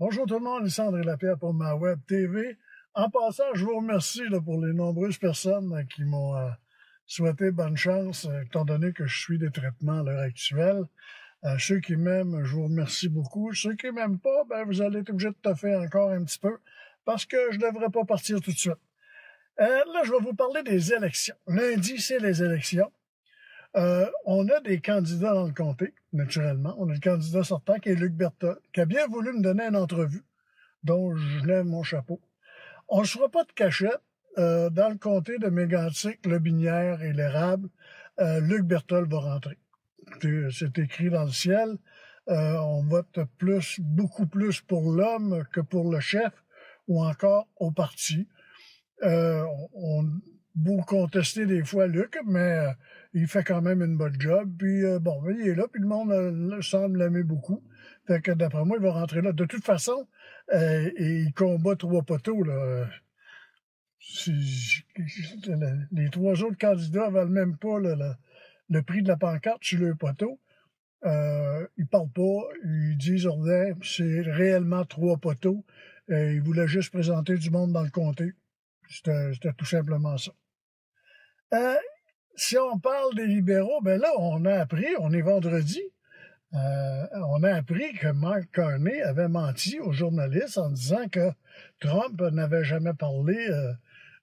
Bonjour tout le monde, ici André Lapierre pour ma web TV. En passant, je vous remercie pour les nombreuses personnes qui m'ont souhaité bonne chance, étant donné que je suis des traitements à l'heure actuelle. Ceux qui m'aiment, je vous remercie beaucoup. Ceux qui m'aiment pas, ben, vous allez être obligés de toffer encore un petit peu parce que je ne devrais pas partir tout de suite. Là, je vais vous parler des élections. Lundi, c'est les élections. On a des candidats dans le comté, naturellement. On a le candidat sortant qui est Luc Berthold, qui a bien voulu me donner une entrevue, dont je lève mon chapeau. On ne se fera pas de cachette. Dans le comté de Mégantic, Le Binière et l'Érable, Luc Berthold va rentrer. C'est écrit dans le ciel. On vote beaucoup plus pour l'homme que pour le chef ou encore au parti. Vous contestez des fois Luc, mais il fait quand même une bonne job. Puis bon, il est là, puis le monde semble l'aimer beaucoup. Fait que d'après moi, il va rentrer là. De toute façon, il combat 3 poteaux, là. Les 3 autres candidats valent même pas le prix de la pancarte sur le poteau. Ils parlent pas, ils disent rien, c'est réellement 3 poteaux. Ils voulaient juste présenter du monde dans le comté. C'était tout simplement ça. Si on parle des libéraux, ben là, on a appris, on est vendredi, on a appris que Mark Carney avait menti aux journalistes en disant que Trump n'avait jamais parlé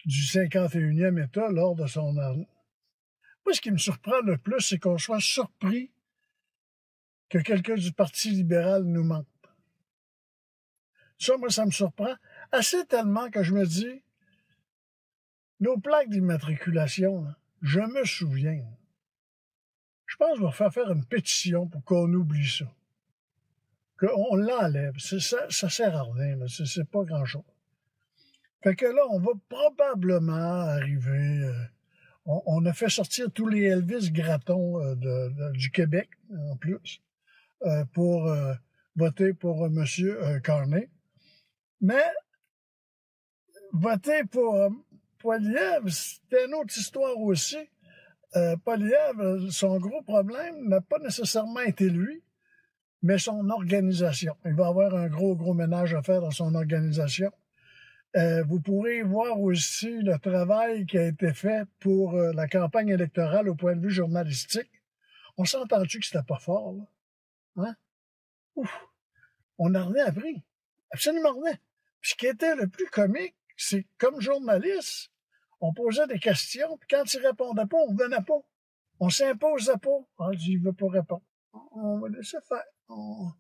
du 51e État lors de son année. Moi, ce qui me surprend le plus, c'est qu'on soit surpris que quelqu'un du Parti libéral nous mente. Ça, moi, ça me surprend assez tellement que je me dis, nos plaques d'immatriculation, je me souviens. Je pense qu'on va faire une pétition pour qu'on oublie ça. Qu'on l'enlève. Ça sert à rien. C'est pas grand-chose. Fait que là, on va probablement arriver... on a fait sortir tous les Elvis Gratton du Québec, en plus, pour voter pour M. Carney. Mais voter pour Poilievre, c'était une autre histoire aussi. Poilievre, son gros problème n'a pas nécessairement été lui, mais son organisation. Il va avoir un gros ménage à faire dans son organisation. Vous pourrez voir aussi le travail qui a été fait pour la campagne électorale au point de vue journalistique. On s'est entendu que c'était pas fort, là. Hein? Ouf! On n'a rien appris. Absolument rien. Puis ce qui était le plus comique, c'est comme journaliste, on posait des questions, puis quand il répondait pas, on venait pas. On s'imposait pas. Ah, il veut pas répondre. On va laisser faire. On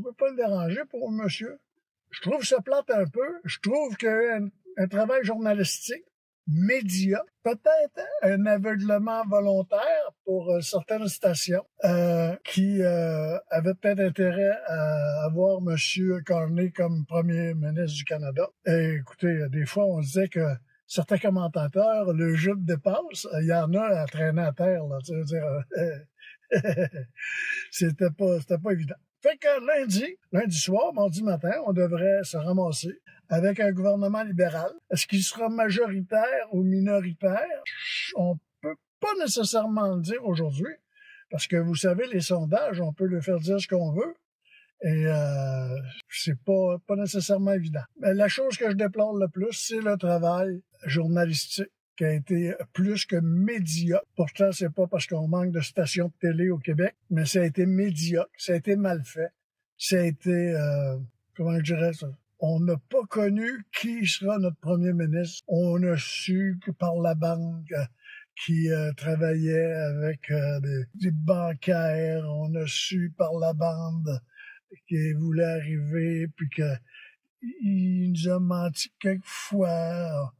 veut pas le déranger pour monsieur. Je trouve ça plate un peu. Je trouve qu'un travail journalistique médiocre, peut-être un aveuglement volontaire pour certaines stations qui avaient peut-être intérêt à avoir M. Carney comme premier ministre du Canada. Et écoutez, des fois, on disait que certains commentateurs, le jeu de dépasse, il y en a à traîner à terre, là, tu veux dire, c'était pas évident. Fait que lundi soir, mardi matin, on devrait se ramasser avec un gouvernement libéral. Est-ce qu'il sera majoritaire ou minoritaire? On peut pas nécessairement le dire aujourd'hui, parce que vous savez, les sondages, on peut le faire dire ce qu'on veut, et c'est pas nécessairement évident. Mais la chose que je déplore le plus, c'est le travail journalistique qui a été plus que médiocre. Pourtant, c'est pas parce qu'on manque de stations de télé au Québec, mais ça a été médiocre, ça a été mal fait, ça a été, comment je dirais ça, on n'a pas connu qui sera notre premier ministre. On a su que par la banque qui travaillait avec des bancaires, on a su par la bande qui voulait arriver, puis qu'il nous a menti quelquefois.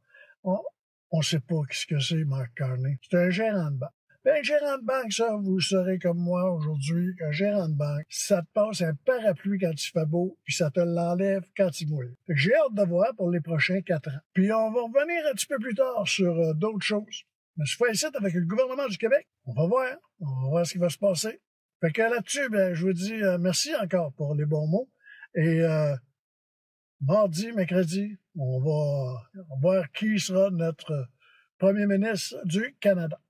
On sait pas ce que c'est, Mark Carney. C'est un gérant de banque. Ben, un gérant de banque, ça, vous le saurez comme moi aujourd'hui, qu'un gérant de banque, ça te passe un parapluie quand il fait beau, puis ça te l'enlève quand il mouille. Fait que j'ai hâte de voir pour les prochains 4 ans. Puis on va revenir un petit peu plus tard sur d'autres choses. Mais je fais ici avec le gouvernement du Québec. On va voir ce qui va se passer. Fait que là-dessus, ben, je vous dis merci encore pour les bons mots. Et mardi, mercredi, on va voir qui sera notre premier ministre du Canada.